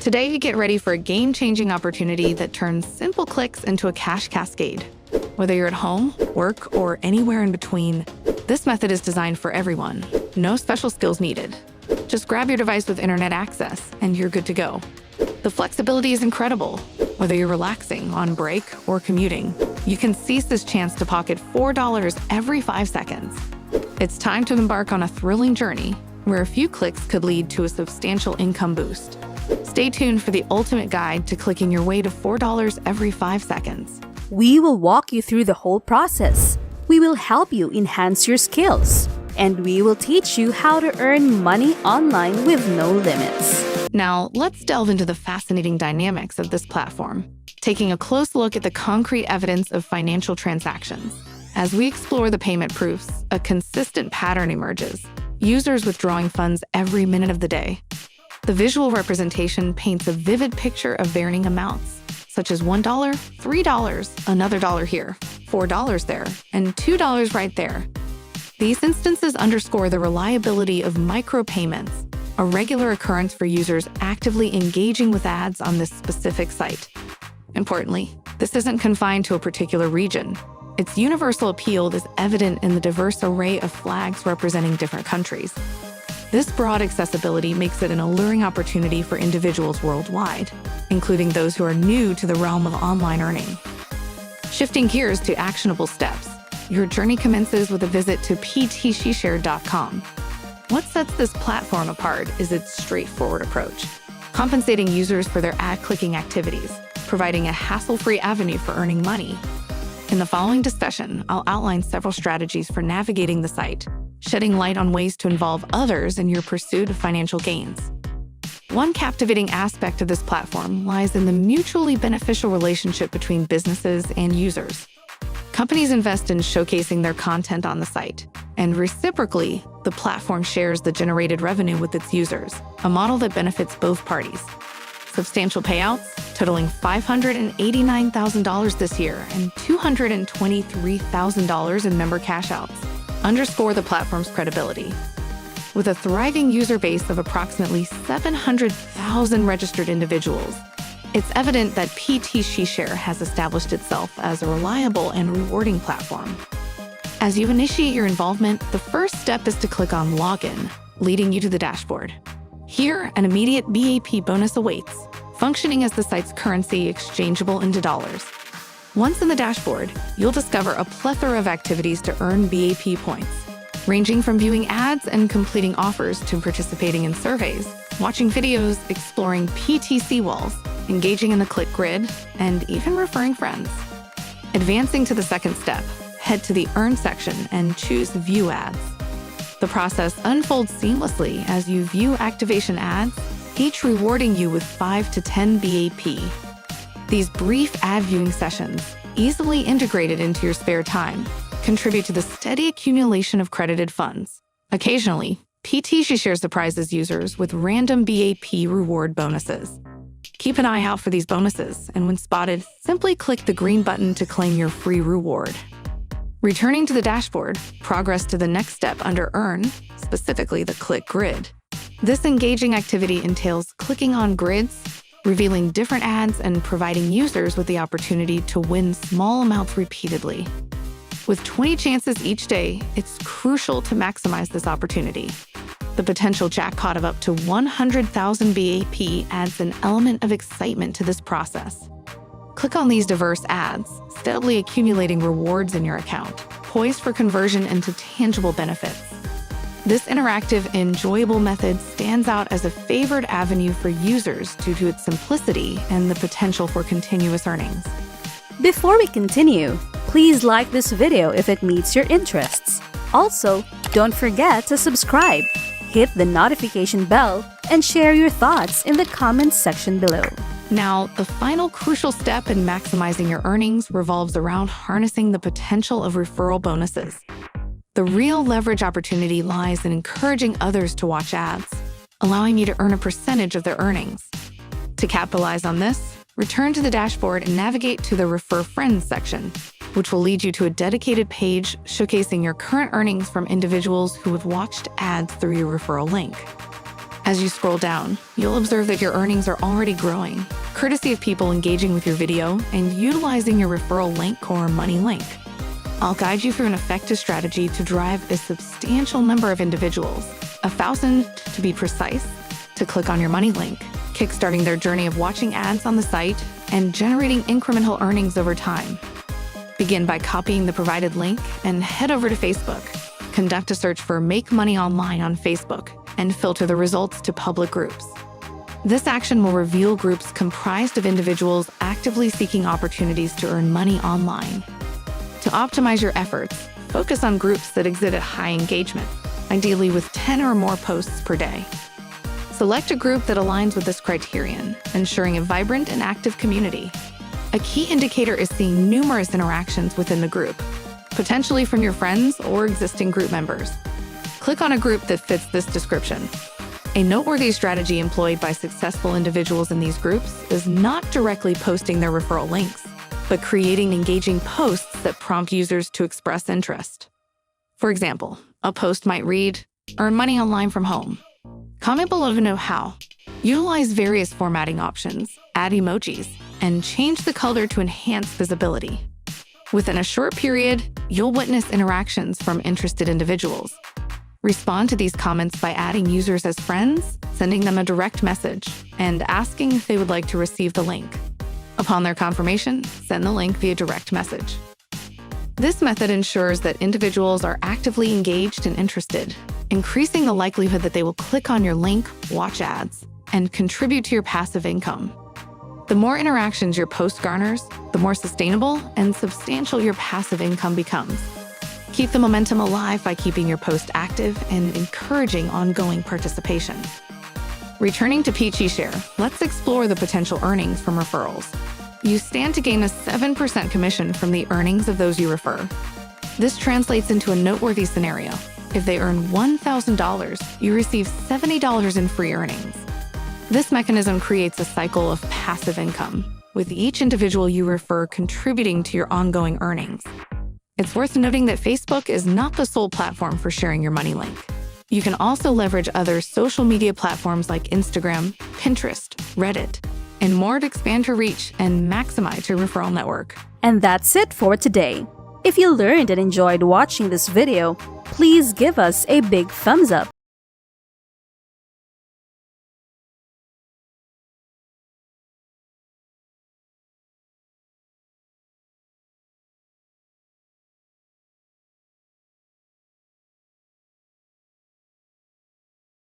Today, get ready for a game-changing opportunity that turns simple clicks into a cash cascade. Whether you're at home, work, or anywhere in between, this method is designed for everyone. No special skills needed. Just grab your device with internet access, and you're good to go. The flexibility is incredible. Whether you're relaxing, on break, or commuting, you can seize this chance to pocket $4 every 5 seconds. It's time to embark on a thrilling journey where a few clicks could lead to a substantial income boost. Stay tuned for the ultimate guide to clicking your way to $4 every 5 seconds. We will walk you through the whole process. We will help you enhance your skills. And we will teach you how to earn money online with no limits. Now, let's delve into the fascinating dynamics of this platform, taking a close look at the concrete evidence of financial transactions. As we explore the payment proofs, a consistent pattern emerges. Users withdrawing funds every minute of the day. The visual representation paints a vivid picture of varying amounts, such as $1, $3, another $1 here, $4 there, and $2 right there. These instances underscore the reliability of micropayments, a regular occurrence for users actively engaging with ads on this specific site. Importantly, this isn't confined to a particular region. Its universal appeal is evident in the diverse array of flags representing different countries. This broad accessibility makes it an alluring opportunity for individuals worldwide, including those who are new to the realm of online earning. Shifting gears to actionable steps, your journey commences with a visit to ptsheshare.com. What sets this platform apart is its straightforward approach, compensating users for their ad-clicking activities, providing a hassle-free avenue for earning money. In the following discussion, I'll outline several strategies for navigating the site, shedding light on ways to involve others in your pursuit of financial gains. One captivating aspect of this platform lies in the mutually beneficial relationship between businesses and users. Companies invest in showcasing their content on the site, and reciprocally, the platform shares the generated revenue with its users, a model that benefits both parties. Substantial payouts, totaling $589,000 this year and $223,000 in member cash-outs, underscore the platform's credibility. With a thriving user base of approximately 700,000 registered individuals, it's evident that ptsheshare has established itself as a reliable and rewarding platform. As you initiate your involvement, the first step is to click on Login, leading you to the dashboard. Here, an immediate BAP bonus awaits, functioning as the site's currency exchangeable into dollars. Once in the dashboard, you'll discover a plethora of activities to earn BAP points, ranging from viewing ads and completing offers to participating in surveys, watching videos, exploring PTC walls, engaging in the click grid, and even referring friends. Advancing to the second step, head to the Earn section and choose View Ads. The process unfolds seamlessly as you view activation ads, each rewarding you with 5 to 10 BAP. These brief ad viewing sessions, easily integrated into your spare time, contribute to the steady accumulation of credited funds. Occasionally, ptsheshare surprises users with random BAP reward bonuses. Keep an eye out for these bonuses, and when spotted, simply click the green button to claim your free reward. Returning to the dashboard, progress to the next step under Earn, specifically the click grid. This engaging activity entails clicking on grids, revealing different ads, and providing users with the opportunity to win small amounts repeatedly. With 20 chances each day, it's crucial to maximize this opportunity. The potential jackpot of up to 100,000 BAP adds an element of excitement to this process. Click on these diverse ads, steadily accumulating rewards in your account, poised for conversion into tangible benefits. This interactive, enjoyable method stands out as a favored avenue for users due to its simplicity and the potential for continuous earnings. Before we continue, please like this video if it meets your interests. Also, don't forget to subscribe, hit the notification bell, and share your thoughts in the comments section below. Now, the final crucial step in maximizing your earnings revolves around harnessing the potential of referral bonuses. The real leverage opportunity lies in encouraging others to watch ads, allowing you to earn a percentage of their earnings. To capitalize on this, return to the dashboard and navigate to the Refer Friends section, which will lead you to a dedicated page showcasing your current earnings from individuals who have watched ads through your referral link. As you scroll down, you'll observe that your earnings are already growing, courtesy of people engaging with your video and utilizing your referral link or money link. I'll guide you through an effective strategy to drive a substantial number of individuals, 1,000 to be precise, to click on your money link, kickstarting their journey of watching ads on the site and generating incremental earnings over time. Begin by copying the provided link and head over to Facebook. Conduct a search for Make Money Online on Facebook and filter the results to public groups. This action will reveal groups comprised of individuals actively seeking opportunities to earn money online. To optimize your efforts, focus on groups that exhibit high engagement, ideally with 10 or more posts per day. Select a group that aligns with this criterion, ensuring a vibrant and active community. A key indicator is seeing numerous interactions within the group, potentially from your friends or existing group members. Click on a group that fits this description. A noteworthy strategy employed by successful individuals in these groups is not directly posting their referral links, but creating engaging posts that prompt users to express interest. For example, a post might read, "Earn money online from home." Comment below to know how. Utilize various formatting options, add emojis, and change the color to enhance visibility. Within a short period, you'll witness interactions from interested individuals. Respond to these comments by adding users as friends, sending them a direct message, and asking if they would like to receive the link. Upon their confirmation, send the link via direct message. This method ensures that individuals are actively engaged and interested, increasing the likelihood that they will click on your link, watch ads, and contribute to your passive income. The more interactions your post garners, the more sustainable and substantial your passive income becomes. Keep the momentum alive by keeping your post active and encouraging ongoing participation. Returning to Peachy Share, let's explore the potential earnings from referrals. You stand to gain a 7% commission from the earnings of those you refer. This translates into a noteworthy scenario. If they earn $1,000, you receive $70 in free earnings. This mechanism creates a cycle of passive income, with each individual you refer contributing to your ongoing earnings. It's worth noting that Facebook is not the sole platform for sharing your money link. You can also leverage other social media platforms like Instagram, Pinterest, Reddit, and more to expand your reach and maximize your referral network. And that's it for today. If you learned and enjoyed watching this video, please give us a big thumbs up.